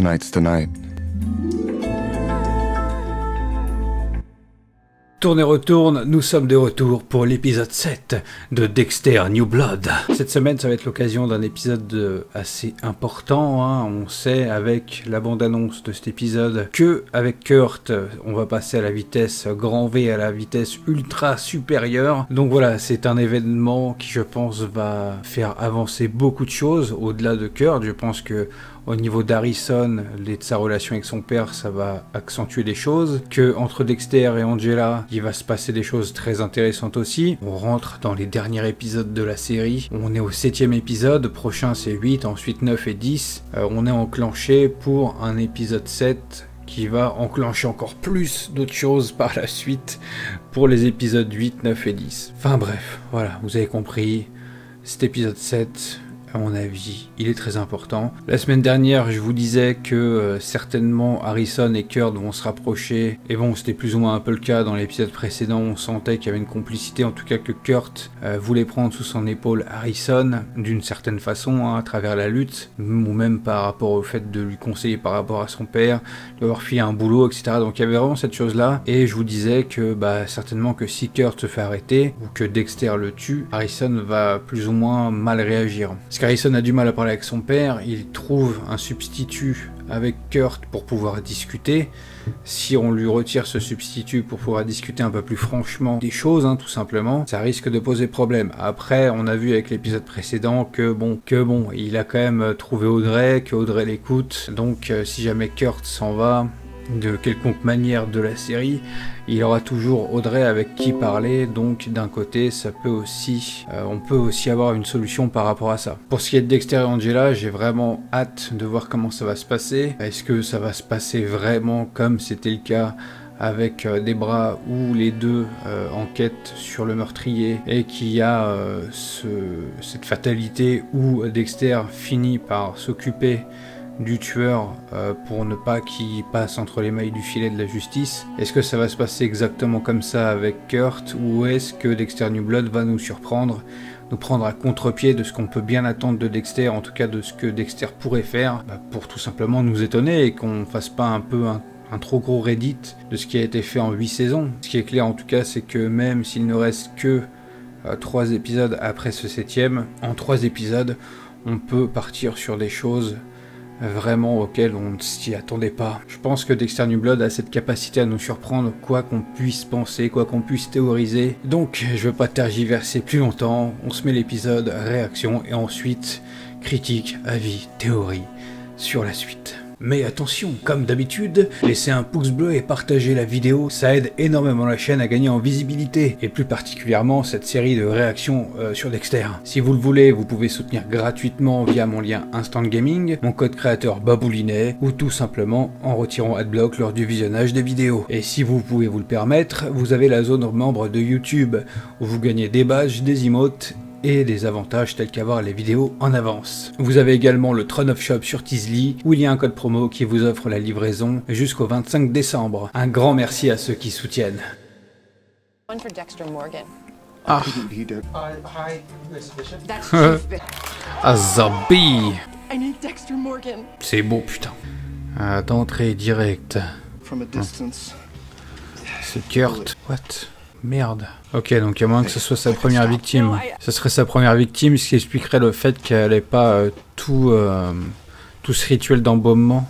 tonight's the night. Tourne et retourne, nous sommes de retour pour l'épisode 7 de Dexter New Blood. Cette semaine, ça va être l'occasion d'un épisode assez important, hein. On sait avec la bande-annonce de cet épisode que avec Kurt, on va passer à la vitesse grand V, à la vitesse ultra supérieure. Donc voilà, c'est un événement qui, je pense, va faire avancer beaucoup de choses au-delà de Kurt. Je pense que au niveau d'Harrison, de sa relation avec son père, ça va accentuer les choses. Que entre Dexter et Angela, il va se passer des choses très intéressantes aussi. On rentre dans les derniers épisodes de la série. On est au 7e épisode, prochain c'est 8, ensuite 9 et 10. On est enclenché pour un épisode 7 qui va enclencher encore plus d'autres choses par la suite pour les épisodes 8, 9 et 10. Enfin bref, voilà, vous avez compris. Cet épisode 7... à mon avis, il est très important. La semaine dernière, je vous disais que certainement Harrison et Kurt vont se rapprocher. Et bon, c'était plus ou moins un peu le cas dans l'épisode précédent. On sentait qu'il y avait une complicité, en tout cas que Kurt voulait prendre sous son épaule Harrison, d'une certaine façon, hein, à travers la lutte, ou même par rapport au fait de lui conseiller par rapport à son père, de leur filer un boulot, etc. Donc il y avait vraiment cette chose-là. Et je vous disais que certainement que si Kurt se fait arrêter, ou que Dexter le tue, Harrison va plus ou moins mal réagir. Harrison a du mal à parler avec son père, il trouve un substitut avec Kurt pour pouvoir discuter. Si on lui retire ce substitut pour pouvoir discuter un peu plus franchement des choses, hein, tout simplement, ça risque de poser problème. Après, on a vu avec l'épisode précédent que bon, il a quand même trouvé Audrey, que Audrey l'écoute, donc si jamais Kurt s'en va de quelconque manière de la série, il aura toujours Audrey avec qui parler, donc d'un côté ça peut aussi, on peut aussi avoir une solution par rapport à ça. Pour ce qui est de Dexter et Angela, j'ai vraiment hâte de voir comment ça va se passer. Est-ce que ça va se passer vraiment comme c'était le cas avec Debra où les deux enquêtent sur le meurtrier et qu'il y a cette fatalité où Dexter finit par s'occuper du tueur pour ne pas qu'il passe entre les mailles du filet de la justice. Est-ce que ça va se passer exactement comme ça avec Kurt, ou est-ce que Dexter New Blood va nous surprendre, nous prendre à contre-pied de ce qu'on peut bien attendre de Dexter, en tout cas de ce que Dexter pourrait faire, pour tout simplement nous étonner et qu'on fasse pas un peu un trop gros Reddit de ce qui a été fait en 8 saisons. Ce qui est clair en tout cas, c'est que même s'il ne reste que 3 épisodes après ce 7e, en 3 épisodes, on peut partir sur des choses vraiment auquel on ne s'y attendait pas. Je pense que Dexter New Blood a cette capacité à nous surprendre, quoi qu'on puisse penser, quoi qu'on puisse théoriser. Donc je veux pas tergiverser plus longtemps, on se met l'épisode, réaction, et ensuite critique, avis, théorie sur la suite. Mais attention, comme d'habitude, laissez un pouce bleu et partagez la vidéo, ça aide énormément la chaîne à gagner en visibilité, et plus particulièrement cette série de réactions sur Dexter. Si vous le voulez, vous pouvez soutenir gratuitement via mon lien Instant Gaming, mon code créateur Baboulinet, ou tout simplement en retirant Adblock lors du visionnage des vidéos. Et si vous pouvez vous le permettre, vous avez la zone membre de YouTube, où vous gagnez des badges, des emotes, et des avantages tels qu'avoir les vidéos en avance. Vous avez également le Throne of Shop sur Teasly, où il y a un code promo qui vous offre la livraison jusqu'au 25 décembre. Un grand merci à ceux qui soutiennent. Ah. Azabi. C'est beau, putain. D'entrée directe. C'est Kurt. What? Merde. Ok, donc à moins que ce soit sa première victime. Ce serait sa première victime, ce qui expliquerait le fait qu'elle n'ait pas tout ce rituel d'embaumement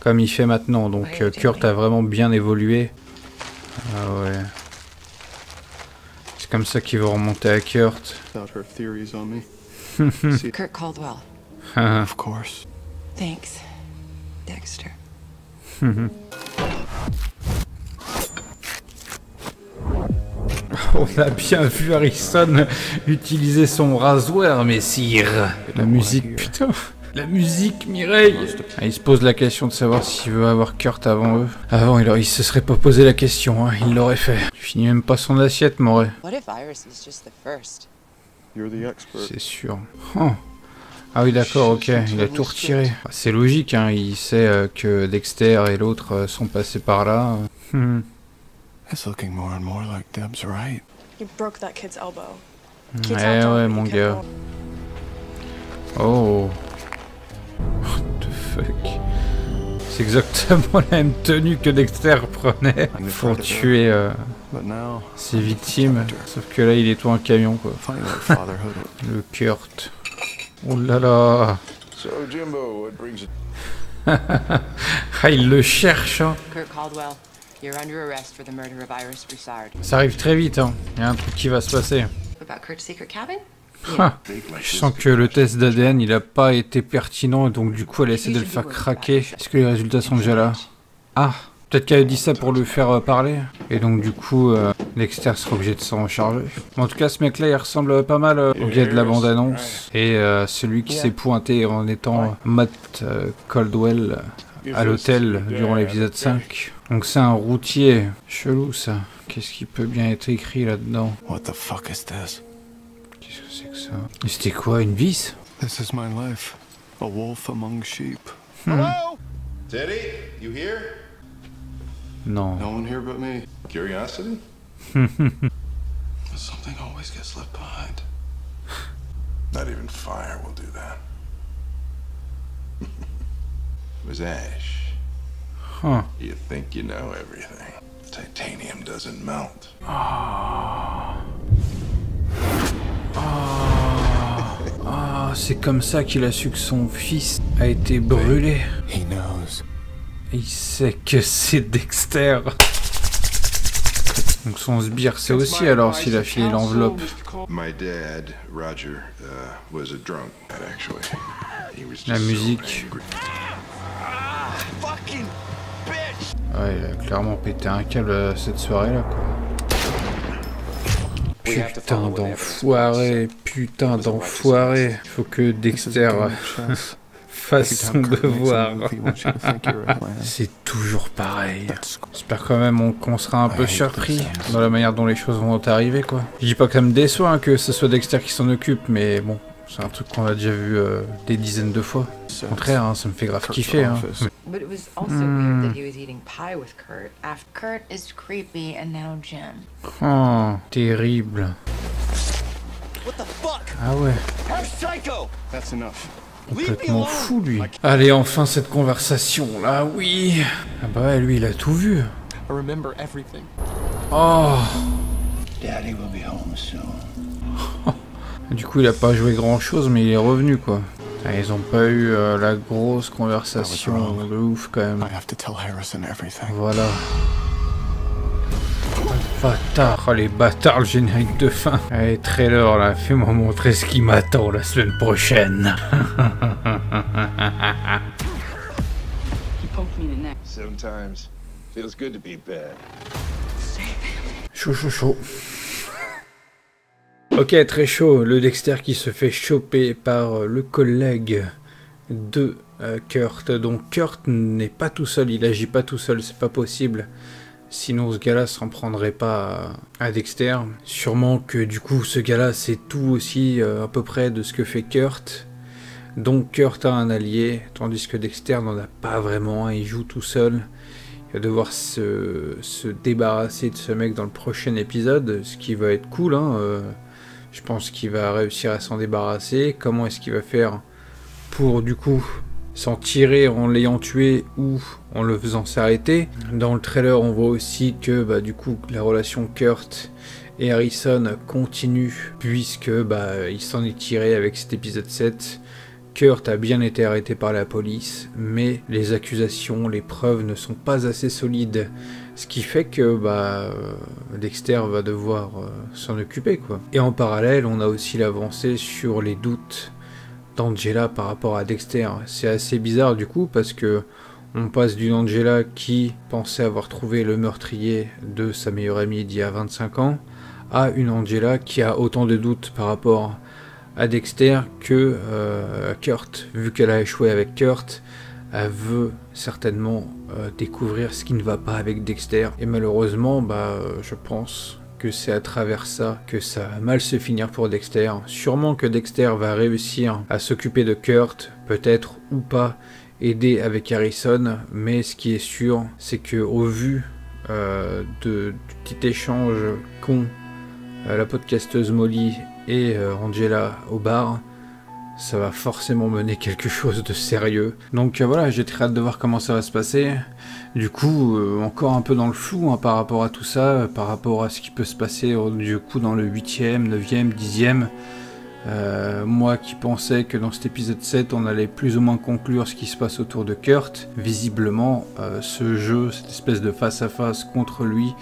comme il fait maintenant. Donc Kurt a vraiment bien évolué. Ah ouais. C'est comme ça qu'il veut remonter à Kurt. Kurt Caldwell. Of course. Thanks, Dexter. On a bien vu Harrison utiliser son rasoir, messire. La musique, putain. La musique, Mireille. Il se pose la question de savoir s'il veut avoir Kurt avant eux. Avant, il se serait pas posé la question, hein. Il l'aurait fait. Il finit même pas son assiette, Moret. C'est sûr. Oh. Ah oui, d'accord, ok. Il a tout retiré. C'est logique, hein. Il sait que Dexter et l'autre sont passés par là. It's looking more and more like Deb's right. You broke that kid's elbow. Ouais, mon gars. Oh. What the fuck? C'est exactement la même tenue que Dexter prenait pour tuer But now, ses victimes. Sauf que là, il est tout un camion, quoi. funny what fatherhood. Le Kurt. Oh là là. So, Jimbo, what brings it? Ah, il le cherche, hein. Kurt Caldwell, you're under arrest for the murder of Iris Broussard. Ça arrive très vite, hein. Il y a un truc qui va se passer. About Kurt's secret cabin? Ah, je sens que le test d'ADN, il a pas été pertinent, donc du coup, elle essaie de le faire craquer. Est-ce que les résultats sont déjà là? Ah, peut-être qu'elle a dit ça pour le faire parler. Et donc du coup, Dexter sera obligé de s'en charger. En tout cas, ce mec-là, il ressemble pas mal au gars de la bande-annonce. Et celui qui s'est pointé en étant Matt Caldwell à l'hôtel durant l'épisode 5. Donc c'est un routier. Chelou, ça. Qu'est-ce qui peut bien être écrit là-dedans? What the fuck is this? Qu'est-ce que c'est que ça? Et c'était quoi, une vis? This is my life. A wolf among sheep. Hello? Teddy, you here? Non. No one here but me. Curiosity? Something always gets left behind. Not even fire will do that. It was ash. Huh. You think you know everything. Titanium doesn't melt. Ah, c'est comme ça qu'il a su que son fils a été brûlé. He knows. Il sait que c'est Dexter. Donc son sbire sait aussi alors s'il a filé l'enveloppe. My dad, Roger, was a drunk, actually. He was just La so musique. angry. Ouais, il a clairement pété un câble cette soirée-là, quoi. Putain d'enfoiré, putain d'enfoiré. Il faut que Dexter fasse son devoir. C'est toujours pareil. J'espère quand même qu'on sera un peu surpris dans la manière dont les choses vont arriver, quoi. Je dis pas que ça me déçoit hein, que ce soit Dexter qui s'en occupe, mais bon, c'est un truc qu'on a déjà vu des dizaines de fois. Au contraire, hein, ça me fait grave kiffer. Hein. But it was also weird that he was eating pie with Kurt after Kurt is creepy and now Jim. Oh, terrible. What the fuck? Ah ouais. You're psycho! That's enough. Complètement fou, lui. Allez, enfin cette conversation, là, oui. Ah bah ouais, lui, il a tout vu. I remember everything. Oh. Daddy will be home soon. Du coup, il a pas joué grand-chose, mais il est revenu, quoi. Ah, ils ont pas eu la grosse conversation de ouf, quand même. I have to tell Harrison everything. Voilà. Bâtard, oh, les bâtards, le générique de fin. Allez, trailer, là, fais-moi montrer ce qui m'attend la semaine prochaine. Sometimes feels good to be bad. Chaud, chaud, chaud. Ok, très chaud. Le Dexter qui se fait choper par le collègue de Kurt. Donc Kurt n'est pas tout seul, il agit pas tout seul, c'est pas possible. Sinon ce gars-là s'en prendrait pas à Dexter. Sûrement que du coup ce gars-là c'est tout aussi à peu près de ce que fait Kurt. Donc Kurt a un allié, tandis que Dexter n'en a pas vraiment, il joue tout seul. Il va devoir se débarrasser de ce mec dans le prochain épisode, ce qui va être cool, hein. Je pense qu'il va réussir à s'en débarrasser. Comment est-ce qu'il va faire pour du coup s'en tirer en l'ayant tué ou en le faisant s'arrêter? Dans le trailer, on voit aussi que bah, du coup la relation Kurt et Harrison continue puisque bah, il s'en est tiré avec cet épisode 7. Kurt a bien été arrêté par la police, mais les accusations, les preuves ne sont pas assez solides. Ce qui fait que bah, Dexter va devoir s'en occuper, quoi. Et en parallèle, on a aussi l'avancée sur les doutes d'Angela par rapport à Dexter. C'est assez bizarre du coup parce que on passe d'une Angela qui pensait avoir trouvé le meurtrier de sa meilleure amie d'il y a 25 ans à une Angela qui a autant de doutes par rapport à Dexter que Kurt. Vu qu'elle a échoué avec Kurt, elle veut certainement découvrir ce qui ne va pas avec Dexter. Et malheureusement, bah, je pense que c'est à travers ça que ça va mal se finir pour Dexter. Sûrement que Dexter va réussir à s'occuper de Kurt, peut-être ou pas aider avec Harrison, mais ce qui est sûr, c'est que au vu du petit échange qu'ont la podcasteuse Molly et Angela au bar, ça va forcément mener quelque chose de sérieux. Donc voilà, j'ai très hâte de voir comment ça va se passer. Du coup, encore un peu dans le flou hein, par rapport à tout ça, par rapport à ce qui peut se passer du coup dans le 8e, 9e, 10e. Moi qui pensais que dans cet épisode 7 on allait plus ou moins conclure ce qui se passe autour de Kurt, visiblement ce jeu, cette espèce de face à face contre lui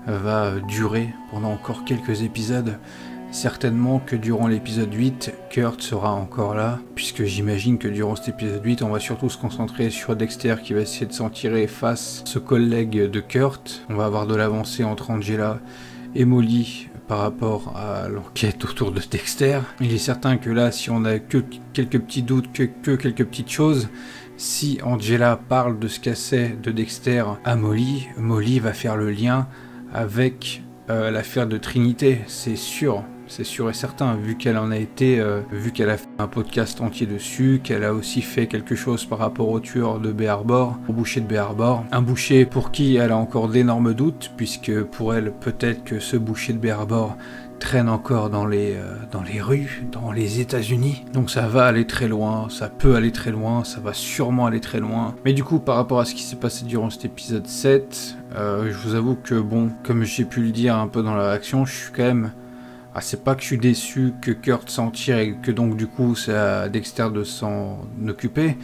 va durer pendant encore quelques épisodes. Certainement que durant l'épisode 8, Kurt sera encore là, puisque j'imagine que durant cet épisode 8, on va surtout se concentrer sur Dexter qui va essayer de s'en tirer face à ce collègue de Kurt. On va avoir de l'avancée entre Angela et Molly par rapport à l'enquête autour de Dexter. Il est certain que là, si on a que quelques petits doutes, que quelques petites choses, si Angela parle de ce qu'elle sait de Dexter à Molly, Molly va faire le lien avec l'affaire de Trinité, c'est sûr et certain, vu qu'elle en a été, vu qu'elle a fait un podcast entier dessus, qu'elle a aussi fait quelque chose par rapport au tueur de Bay Harbor, au boucher de Bay Harbor. Un boucher pour qui elle a encore d'énormes doutes, puisque pour elle, peut-être que ce boucher de Bay Harbor traîne encore dans les rues, dans les États-Unis. Donc ça va aller très loin, ça peut aller très loin, ça va sûrement aller très loin. Mais du coup, par rapport à ce qui s'est passé durant cet épisode 7, je vous avoue que bon, comme j'ai pu le dire un peu dans la réaction, je suis quand même... Ah, c'est pas que je suis déçu que Kurt s'en tire et que donc du coup c'est à Dexter de s'en occuper,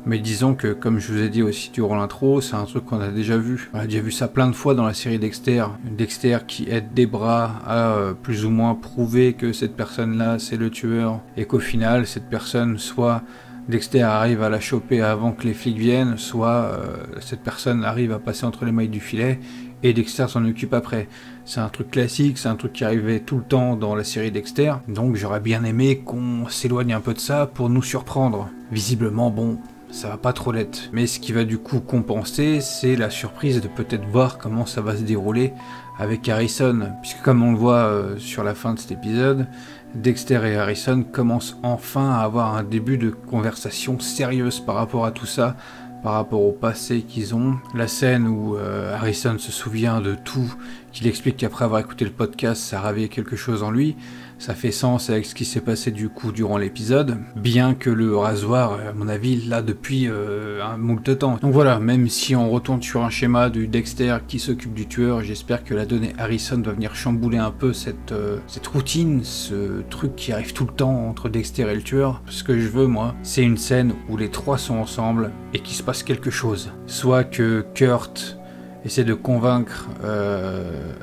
mais disons que comme je vous ai dit aussi durant l'intro, c'est un truc qu'on a déjà vu. On a déjà vu ça plein de fois dans la série Dexter. Dexter qui aide Debra à plus ou moins prouver que cette personne-là c'est le tueur et qu'au final cette personne soit... Dexter arrive à la choper avant que les flics viennent, soit cette personne arrive à passer entre les mailles du filet et Dexter s'en occupe après. C'est un truc classique, c'est un truc qui arrivait tout le temps dans la série Dexter, donc j'aurais bien aimé qu'on s'éloigne un peu de ça pour nous surprendre. Visiblement, bon, ça va pas trop l'être. Mais ce qui va du coup compenser, c'est la surprise de peut-être voir comment ça va se dérouler avec Harrison, puisque comme on le voit sur la fin de cet épisode, Dexter et Harrison commencent enfin à avoir un début de conversation sérieuse par rapport à tout ça, par rapport au passé qu'ils ont. La scène où Harrison se souvient de tout, qu'il explique qu'après avoir écouté le podcast, ça a réveillé quelque chose en lui. Ça fait sens avec ce qui s'est passé du coup durant l'épisode, bien que le rasoir, à mon avis, là depuis un moult de temps. Donc voilà, même si on retourne sur un schéma du Dexter qui s'occupe du tueur, j'espère que la donnée Harrison va venir chambouler un peu cette routine, ce truc qui arrive tout le temps entre Dexter et le tueur. Ce que je veux, moi, c'est une scène où les trois sont ensemble et qu'il se passe quelque chose. Soit que Kurt essaie de convaincre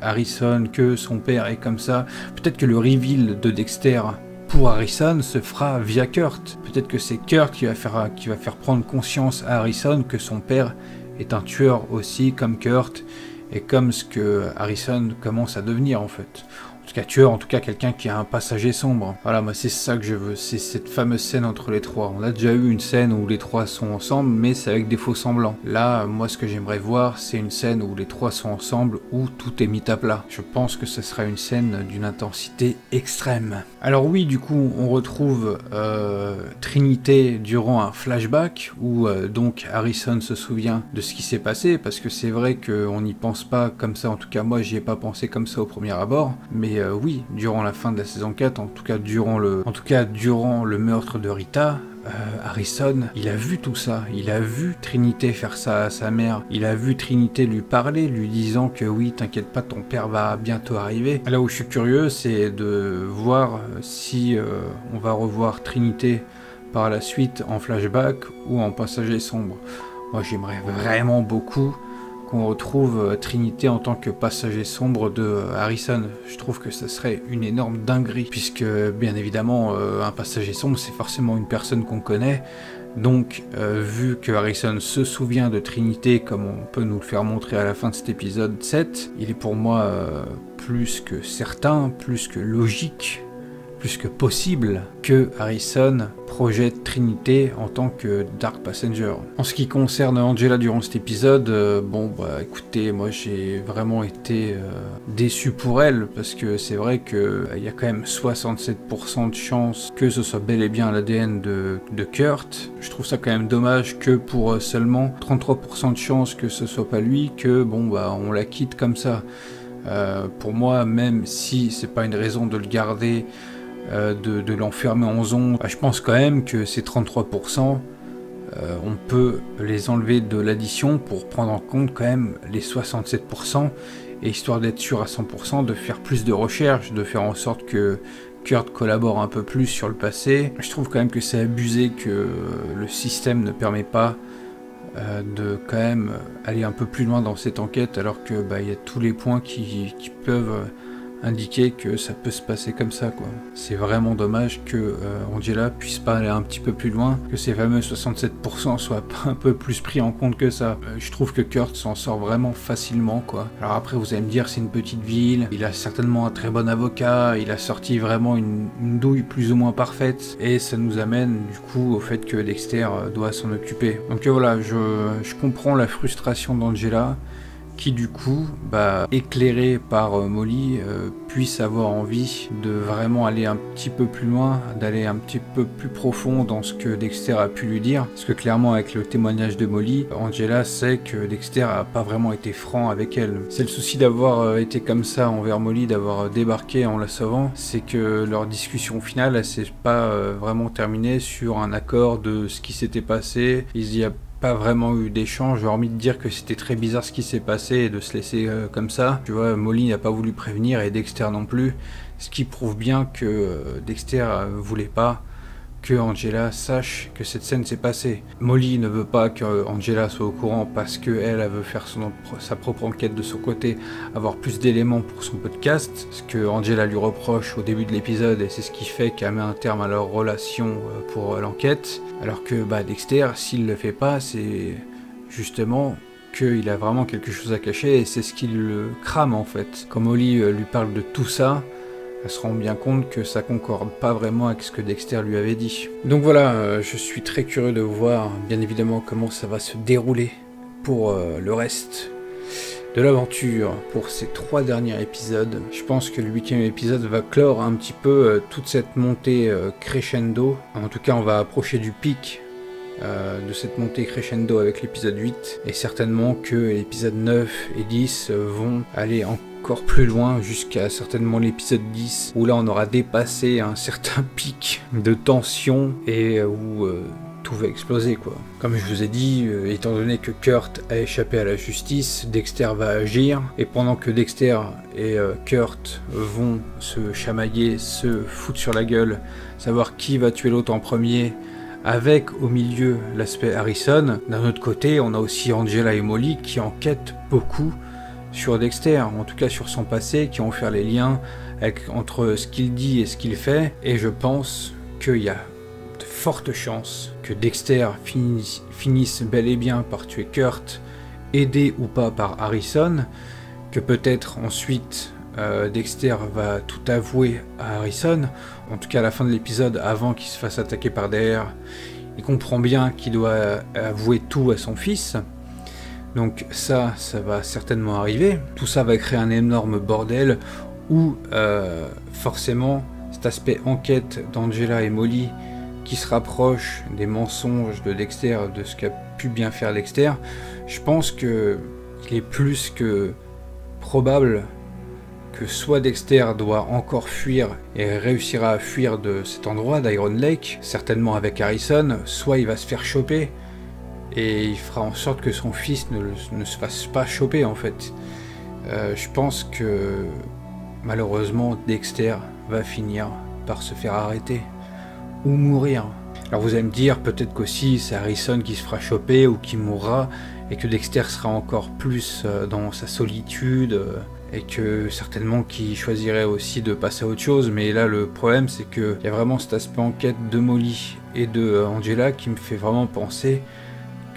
Harrison que son père est comme ça. Peut-être que le reveal de Dexter pour Harrison se fera via Kurt. Peut-être que c'est Kurt qui va faire prendre conscience à Harrison que son père est un tueur aussi, comme Kurt, et comme ce que Harrison commence à devenir en fait. En tout cas tueur, en tout cas quelqu'un qui a un passager sombre. Voilà, moi c'est ça que je veux, c'est cette fameuse scène entre les trois. On a déjà eu une scène où les trois sont ensemble, mais c'est avec des faux semblants. Là, moi ce que j'aimerais voir, c'est une scène où les trois sont ensemble, où tout est mis à plat. Je pense que ce sera une scène d'une intensité extrême. Alors oui, du coup, on retrouve Trinité durant un flashback, où donc Harrison se souvient de ce qui s'est passé, parce que c'est vrai qu'on n'y pense pas comme ça, en tout cas moi j'y ai pas pensé comme ça au premier abord, mais oui, durant la fin de la saison 4, en tout cas durant le meurtre de Rita, Harrison, il a vu tout ça, il a vu Trinité faire ça à sa mère, il a vu Trinité lui parler, lui disant que oui, t'inquiète pas, ton père va bientôt arriver. Là où je suis curieux, c'est de voir si on va revoir Trinité par la suite en flashback ou en passager sombre. Moi j'aimerais vraiment beaucoup qu'on retrouve Trinité en tant que passager sombre de Harrison. Je trouve que ça serait une énorme dinguerie, puisque bien évidemment un passager sombre c'est forcément une personne qu'on connaît, donc vu que Harrison se souvient de Trinité comme on peut nous le faire montrer à la fin de cet épisode 7, il est pour moi plus que certain, plus que logique, plus que possible que Harrison projette Trinité en tant que Dark Passenger. En ce qui concerne Angela durant cet épisode, bon bah écoutez, moi j'ai vraiment été déçu pour elle, parce que c'est vrai que il y a quand même 67% de chances que ce soit bel et bien l'ADN de Kurt. Je trouve ça quand même dommage que pour seulement 33% de chances que ce soit pas lui, que bon bah on la quitte comme ça. Pour moi, même si c'est pas une raison de le garder de l'enfermer en zone. Je pense quand même que ces 33%, on peut les enlever de l'addition pour prendre en compte quand même les 67%, et histoire d'être sûr à 100%, de faire plus de recherches, de faire en sorte que Kurt collabore un peu plus sur le passé. Je trouve quand même que c'est abusé que le système ne permet pas de quand même aller un peu plus loin dans cette enquête, alors que y a tous les points qui peuvent indiquer que ça peut se passer comme ça, quoi. C'est vraiment dommage que Angela puisse pas aller un petit peu plus loin, que ces fameux 67% soient pas un peu plus pris en compte que ça. Je trouve que Kurt s'en sort vraiment facilement, quoi. Alors après, vous allez me dire, c'est une petite ville, il a certainement un très bon avocat, il a sorti vraiment une douille plus ou moins parfaite, et ça nous amène du coup au fait que Dexter doit s'en occuper. Donc voilà, je comprends la frustration d'Angela, qui du coup, éclairé par Molly, puisse avoir envie de vraiment aller un petit peu plus loin, d'aller un petit peu plus profond dans ce que Dexter a pu lui dire. Parce que clairement, avec le témoignage de Molly, Angela sait que Dexter a pas vraiment été franc avec elle. C'est le souci d'avoir été comme ça envers Molly, d'avoir débarqué en la sauvant, c'est que leur discussion finale, elle s'est pas vraiment terminée sur un accord de ce qui s'était passé. Il y a pas vraiment eu d'échange, hormis de dire que c'était très bizarre ce qui s'est passé et de se laisser comme ça. Tu vois, Molly n'a pas voulu prévenir et Dexter non plus, ce qui prouve bien que Dexter voulait pas que Angela sache que cette scène s'est passée. Molly ne veut pas que Angela soit au courant parce qu'elle veut faire sa propre enquête de son côté, avoir plus d'éléments pour son podcast, ce que Angela lui reproche au début de l'épisode, et c'est ce qui fait qu'elle met un terme à leur relation pour l'enquête. Alors que Dexter, s'il le fait pas, c'est justement qu'il a vraiment quelque chose à cacher, et c'est ce qui le crame en fait. Quand Molly lui parle de tout ça, elle se rend bien compte que ça concorde pas vraiment avec ce que Dexter lui avait dit. Donc voilà, je suis très curieux de voir, bien évidemment, comment ça va se dérouler pour le reste de l'aventure, pour ces 3 derniers épisodes. Je pense que le 8e épisode va clore un petit peu toute cette montée crescendo. En tout cas, on va approcher du pic de cette montée crescendo avec l'épisode 8, et certainement que l'épisode 9 et 10 vont aller encore plus loin jusqu'à certainement l'épisode 10, où là on aura dépassé un certain pic de tension et où tout va exploser, quoi. Comme je vous ai dit, étant donné que Kurt a échappé à la justice, Dexter va agir, et pendant que Dexter et Kurt vont se chamailler, se foutre sur la gueule, savoir qui va tuer l'autre en premier, avec au milieu l'aspect Harrison, d'un autre côté on a aussi Angela et Molly qui enquêtent beaucoup sur Dexter, en tout cas sur son passé, qui vont faire les liens entre ce qu'il dit et ce qu'il fait, et je pense qu'il y a de fortes chances que Dexter finisse bel et bien par tuer Kurt, aidé ou pas par Harrison, que peut-être ensuite Dexter va tout avouer à Harrison, en tout cas à la fin de l'épisode, avant qu'il se fasse attaquer par derrière. Il comprend bien qu'il doit avouer tout à son fils, donc ça va certainement arriver. Tout ça va créer un énorme bordel où forcément cet aspect enquête d'Angela et Molly qui se rapproche des mensonges de Dexter, de ce qu'a pu bien faire Dexter, je pense qu'il est plus que probable que soit Dexter doit encore fuir et réussira à fuir de cet endroit d'Iron Lake, certainement avec Harrison, soit il va se faire choper et il fera en sorte que son fils ne se fasse pas choper en fait. Je pense que malheureusement Dexter va finir par se faire arrêter ou mourir. Alors vous allez me dire peut-être qu'aussi c'est Harrison qui se fera choper ou qui mourra et que Dexter sera encore plus dans sa solitude, et que certainement qu'il choisirait aussi de passer à autre chose, mais là le problème c'est qu'il y a vraiment cet aspect enquête de Molly et de Angela qui me fait vraiment penser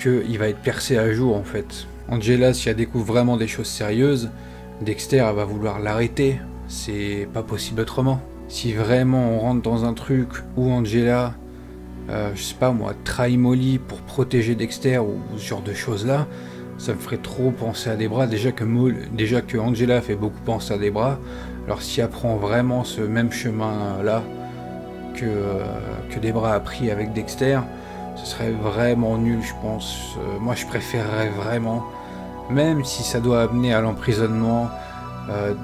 qu'il va être percé à jour en fait. Angela, si elle découvre vraiment des choses sérieuses, Dexter va vouloir l'arrêter, c'est pas possible autrement. Si vraiment on rentre dans un truc où Angela, je sais pas moi, trahit Molly pour protéger Dexter ou ce genre de choses là, ça me ferait trop penser à Debra, déjà que Angela fait beaucoup penser à Debra, alors si elle prend vraiment ce même chemin là que Debra a pris avec Dexter, ce serait vraiment nul je pense. Moi je préférerais vraiment, même si ça doit amener à l'emprisonnement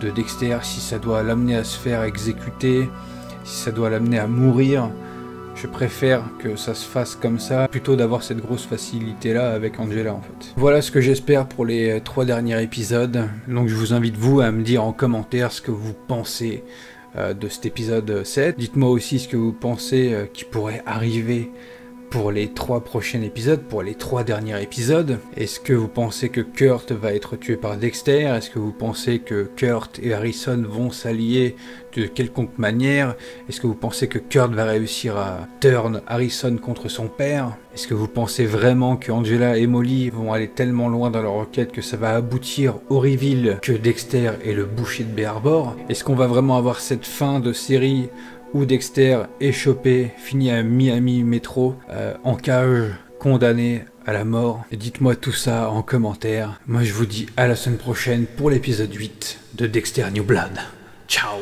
de Dexter, si ça doit l'amener à se faire exécuter, si ça doit l'amener à mourir, je préfère que ça se fasse comme ça, plutôt d'avoir cette grosse facilité-là avec Angela, en fait. Voilà ce que j'espère pour les 3 derniers épisodes. Donc je vous invite, vous, à me dire en commentaire ce que vous pensez de cet épisode 7. Dites-moi aussi ce que vous pensez qui pourrait arriver pour les 3 prochains épisodes, pour les 3 derniers épisodes. Est-ce que vous pensez que Kurt va être tué par Dexter? Est-ce que vous pensez que Kurt et Harrison vont s'allier de quelconque manière? Est-ce que vous pensez que Kurt va réussir à turn Harrison contre son père? Est-ce que vous pensez vraiment que Angela et Molly vont aller tellement loin dans leur enquête que ça va aboutir au reveal que Dexter est le boucher de Bay Harbor? Est-ce qu'on va vraiment avoir cette fin de série où Dexter est chopé, fini à Miami Metro, en cage, condamné à la mort? Dites-moi tout ça en commentaire. Moi je vous dis à la semaine prochaine pour l'épisode 8 de Dexter New Blood. Ciao!